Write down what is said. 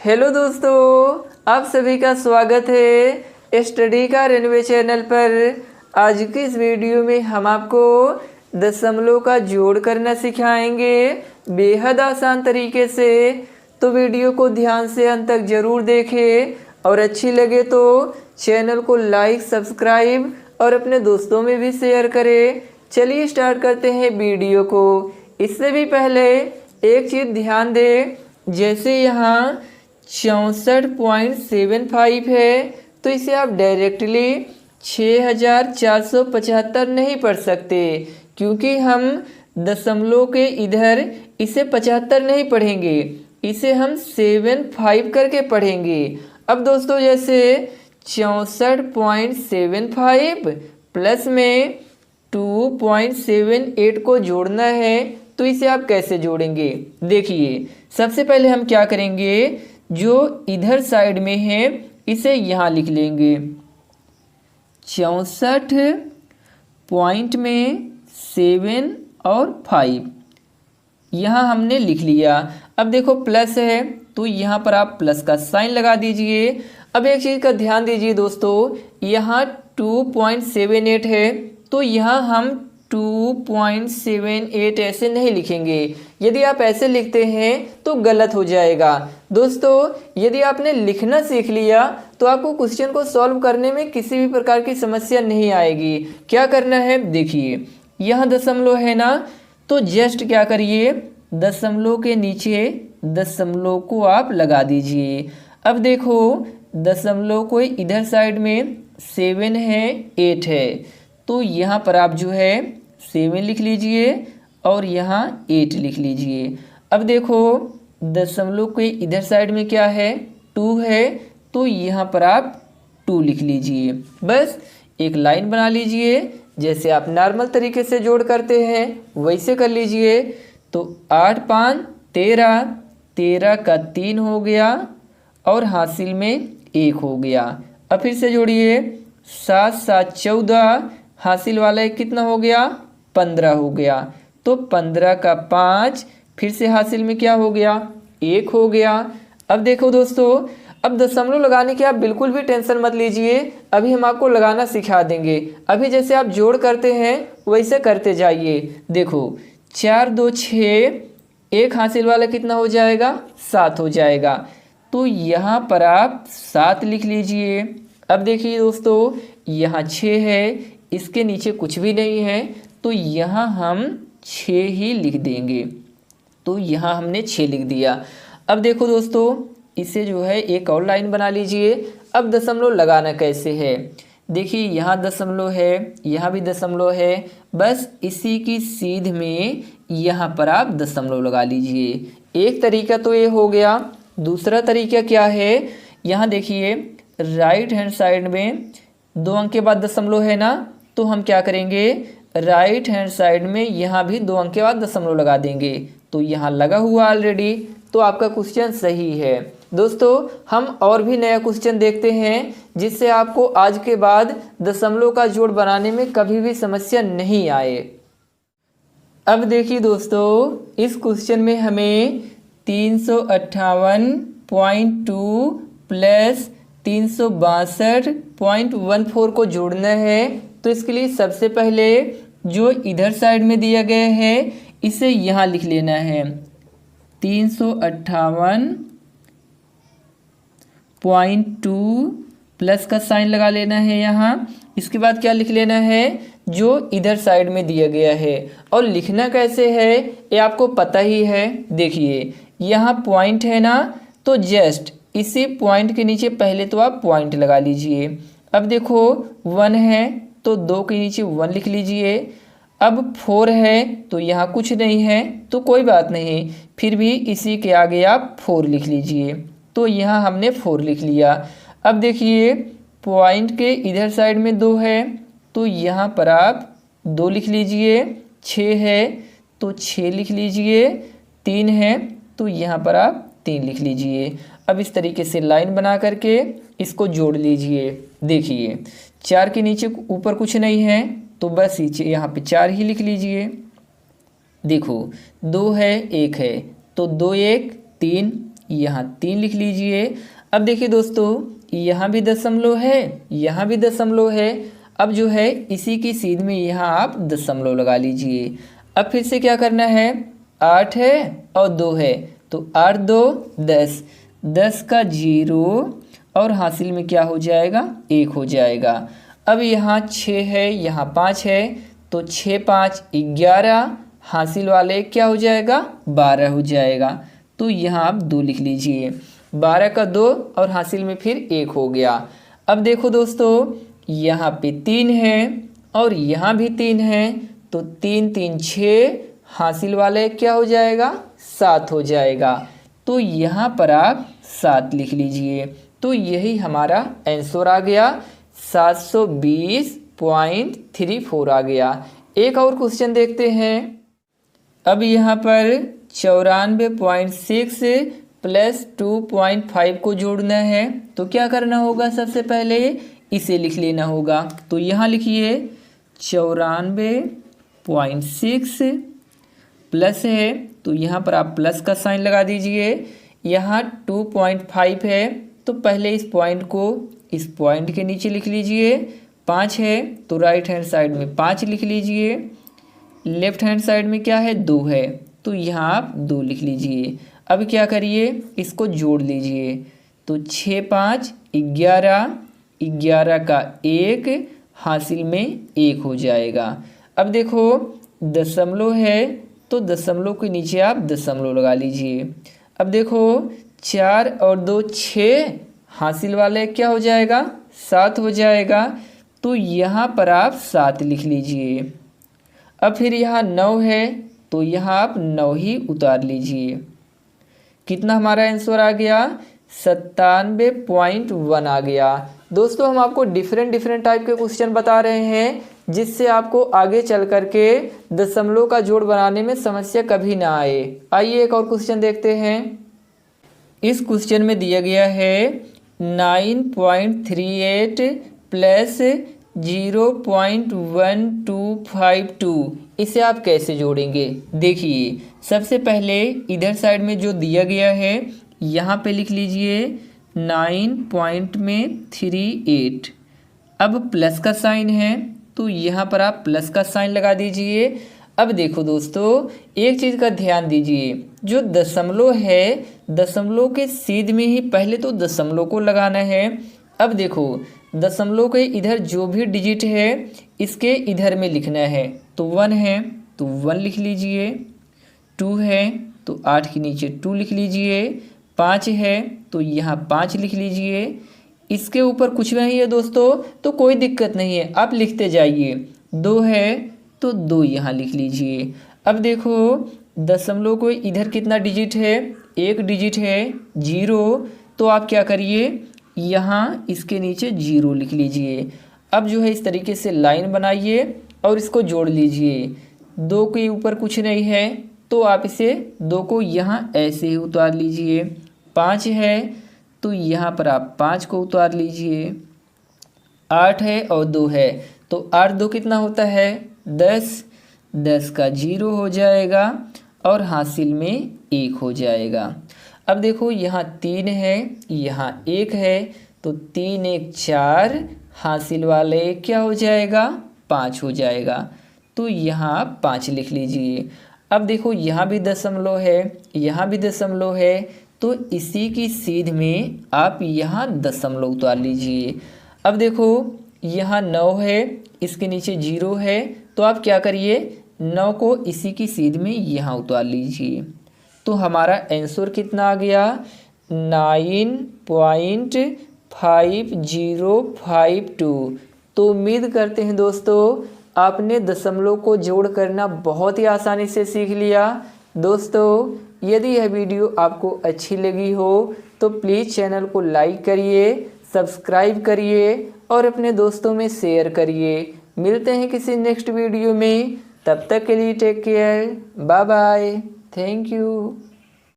Hello दोस्तों, आप सभी का स्वागत है स्टडी का रेनवे चैनल पर। आज की इस वीडियो में हम आपको दशमलव का जोड़ करना सिखाएंगे बेहद आसान तरीके से। तो वीडियो को ध्यान से अंत तक ज़रूर देखें और अच्छी लगे तो चैनल को लाइक, सब्सक्राइब और अपने दोस्तों में भी शेयर करें। चलिए स्टार्ट करते हैं वीडियो को। इससे भी पहले एक चीज़ ध्यान दें, जैसे यहाँ 64.75 है तो इसे आप डायरेक्टली 6475 नहीं पढ़ सकते, क्योंकि हम दशमलव के इधर इसे 75 नहीं पढ़ेंगे, इसे हम 75 करके पढ़ेंगे। अब दोस्तों जैसे 64.75 प्लस में 2.78 को जोड़ना है तो इसे आप कैसे जोड़ेंगे। देखिए सबसे पहले हम क्या करेंगे, जो इधर साइड में है इसे यहाँ लिख लेंगे। 64 पॉइंट में 7 और 5 यहाँ हमने लिख लिया। अब देखो प्लस है तो यहाँ पर आप प्लस का साइन लगा दीजिए। अब एक चीज़ का ध्यान दीजिए दोस्तों, यहाँ 2.78 है तो यहाँ हम 2.78 ऐसे नहीं लिखेंगे। यदि आप ऐसे लिखते हैं तो गलत हो जाएगा। दोस्तों यदि आपने लिखना सीख लिया तो आपको क्वेश्चन को सॉल्व करने में किसी भी प्रकार की समस्या नहीं आएगी। क्या करना है, देखिए यहाँ दशमलव है ना, तो जस्ट क्या करिए, दशमलव के नीचे दशमलव को आप लगा दीजिए। अब देखो दशमलव को इधर साइड में 7 है, 8 है, तो यहाँ पर आप जो है 7 लिख लीजिए और यहाँ 8 लिख लीजिए। अब देखो दशमलव के इधर साइड में क्या है, 2 है, तो यहाँ पर आप 2 लिख लीजिए। बस एक लाइन बना लीजिए, जैसे आप नॉर्मल तरीके से जोड़ करते हैं वैसे कर लीजिए। तो 8 5 13, 13 का 3 हो गया और हासिल में 1 हो गया। अब फिर से जोड़िए, 7 7 14, हासिल वाला एक कितना हो गया, 15 हो गया। तो 15 का 5, फिर से हासिल में क्या हो गया, 1 हो गया। अब देखो दोस्तों, अब दशमलव लगाने की आप बिल्कुल भी टेंशन मत लीजिए, अभी हम आपको लगाना सिखा देंगे। अभी जैसे आप जोड़ करते हैं वैसे करते जाइए। देखो 4 2 6, एक हासिल वाला कितना हो जाएगा, 7 हो जाएगा, तो यहाँ पर आप 7 लिख लीजिए। अब देखिए दोस्तों यहाँ 6 है, इसके नीचे कुछ भी नहीं है, तो यहाँ हम 6 ही लिख देंगे। तो यहाँ हमने 6 लिख दिया। अब देखो दोस्तों इसे जो है एक और लाइन बना लीजिए। अब दशमलव लगाना कैसे है, देखिए यहाँ दशमलव है, यहाँ भी दशमलव है, बस इसी की सीध में यहाँ पर आप दशमलव लगा लीजिए। एक तरीका तो ये हो गया। दूसरा तरीका क्या है, यहाँ देखिए राइट हैंड साइड में 2 अंक के बाद दशमलव है ना, तो हम क्या करेंगे, राइट हैंड साइड में यहाँ भी 2 अंक के बाद दशमलव लगा देंगे। तो यहाँ लगा हुआ ऑलरेडी, तो आपका क्वेश्चन सही है। दोस्तों हम और भी नया क्वेश्चन देखते हैं, जिससे आपको आज के बाद दशमलव का जोड़ बनाने में कभी भी समस्या नहीं आए। अब देखिए दोस्तों, इस क्वेश्चन में हमें 358.2 प्लस 362.14 को जोड़ना है। तो इसके लिए सबसे पहले जो इधर साइड में दिया गया है इसे यहाँ लिख लेना है, 358.2 प्लस का साइन लगा लेना है यहाँ। इसके बाद क्या लिख लेना है, जो इधर साइड में दिया गया है। और लिखना कैसे है ये आपको पता ही है। देखिए यहाँ पॉइंट है ना, तो जस्ट इसी पॉइंट के नीचे पहले तो आप पॉइंट लगा लीजिए। अब देखो 1 है तो 2 के नीचे 1 लिख लीजिए। अब 4 है तो यहाँ कुछ नहीं है तो कोई बात नहीं, फिर भी इसी के आगे आप 4 लिख लीजिए। तो यहाँ हमने 4 लिख लिया। अब देखिए पॉइंट के इधर साइड में 2 है तो यहाँ पर आप 2 लिख लीजिए। 6 है तो 6 लिख लीजिए। 3 है तो यहाँ पर आप 3 लिख लीजिए। अब इस तरीके से लाइन बना करके इसको जोड़ लीजिए। देखिए 4 के नीचे ऊपर कुछ नहीं है तो बस यहाँ पे 4 ही लिख लीजिए। देखो 2 है 1 है तो 2 1 3, यहाँ 3 लिख लीजिए। अब देखिए दोस्तों, यहाँ भी दशमलव है, यहाँ भी दशमलव है। अब जो है इसी की सीध में यहाँ आप दशमलव लगा लीजिए। अब फिर से क्या करना है, 8 है और 2 है, तो 8 2 10, 10 का 0 और हासिल में क्या हो जाएगा, 1 हो जाएगा। अब यहाँ 6 है, यहाँ 5 है, तो 6 5 11, हासिल वाले क्या हो जाएगा, 12 हो जाएगा। तो यहाँ आप 2 लिख लीजिए, 12 का 2 और हासिल में फिर 1 हो गया। अब देखो दोस्तों, यहाँ पे 3 है और यहाँ भी 3 है, तो 3 3 6, हासिल वाले क्या हो जाएगा, 7 हो जाएगा। तो यहाँ पर आप 7 लिख लीजिए। तो यही हमारा आंसर आ गया, 720.34 आ गया। एक और क्वेश्चन देखते हैं। अब यहाँ पर 94.6 प्लस 2.5 को जोड़ना है, तो क्या करना होगा, सबसे पहले इसे लिख लेना होगा। तो यहाँ लिखिए 94.6 प्लस है, तो यहाँ पर आप प्लस का साइन लगा दीजिए। यहाँ 2.5 है, तो पहले इस पॉइंट को इस पॉइंट के नीचे लिख लीजिए। 5 है, तो राइट हैंड साइड में 5 लिख लीजिए। लेफ्ट हैंड साइड में क्या है, 2 है, तो यहाँ आप 2 लिख लीजिए। अब क्या करिए, इसको जोड़ लीजिए। तो 6 5 11, 11 का 1, हासिल में 1 हो जाएगा। अब देखो दशमलव है, तो दशमलव के नीचे आप दशमलव लगा लीजिए। अब देखो 4 और 2 6, हासिल वाले क्या हो जाएगा, 7 हो जाएगा। तो यहाँ पर आप 7 लिख लीजिए। अब फिर यहाँ 9 है, तो यहाँ आप 9 ही उतार लीजिए। कितना हमारा आंसर आ गया, 97.1 आ गया। दोस्तों, हम आपको डिफरेंट टाइप के क्वेश्चन बता रहे हैं, जिससे आपको आगे चल करके दशमलव का जोड़ बनाने में समस्या कभी ना आए। आइए एक और क्वेश्चन देखते हैं। इस क्वेश्चन में दिया गया है 9.38 प्लस 0.1252, इसे आप कैसे जोड़ेंगे। देखिए, सबसे पहले इधर साइड में जो दिया गया है, यहाँ पे लिख लीजिए 9.38। अब प्लस का साइन है, तो यहाँ पर आप प्लस का साइन लगा दीजिए। अब देखो दोस्तों, एक चीज़ का ध्यान दीजिए, जो दशमलव है, दशमलव के सीध में ही पहले तो दशमलव को लगाना है। अब देखो, दशमलव के इधर जो भी डिजिट है, इसके इधर में लिखना है। तो 1 है, तो 1 लिख लीजिए। 2 है, तो 8 के नीचे 2 लिख लीजिए। 5 है, तो यहाँ 5 लिख लीजिए। इसके ऊपर कुछ नहीं है दोस्तों, तो कोई दिक्कत नहीं है, आप लिखते जाइए। 2 है, तो 2 यहाँ लिख लीजिए। अब देखो, दशमलव को इधर कितना डिजिट है, 1 डिजिट है, 0, तो आप क्या करिए, यहाँ इसके नीचे 0 लिख लीजिए। अब जो है इस तरीके से लाइन बनाइए और इसको जोड़ लीजिए। 2 के ऊपर कुछ नहीं है, तो आप इसे 2 को यहाँ ऐसे ही उतार लीजिए। 5 है, तो यहाँ पर आप 5 को उतार लीजिए। 8 है और 2 है, तो 8 2 कितना होता है, 10, 10 का 0 हो जाएगा और हासिल में 1 हो जाएगा। अब देखो, यहाँ 3 है, यहाँ 1 है, तो 3 1 4, हासिल वाले क्या हो जाएगा, 5 हो जाएगा। तो यहाँ 5 लिख लीजिए। अब देखो, यहाँ भी दशमलव है, यहाँ भी दशमलव है, तो इसी की सीध में आप यहाँ दशमलव उतार लीजिए। अब देखो, यहाँ 9 है, इसके नीचे 0 है, तो आप क्या करिए, 9 को इसी की सीध में यहाँ उतार लीजिए। तो हमारा आंसर कितना आ गया, 9.5052। तो उम्मीद करते हैं दोस्तों, आपने दशमलव को जोड़ करना बहुत ही आसानी से सीख लिया। दोस्तों, यदि यह वीडियो आपको अच्छी लगी हो तो प्लीज़ चैनल को लाइक करिए, सब्सक्राइब करिए और अपने दोस्तों में शेयर करिए। मिलते हैं किसी नेक्स्ट वीडियो में, तब तक के लिए take care, bye bye, thank you.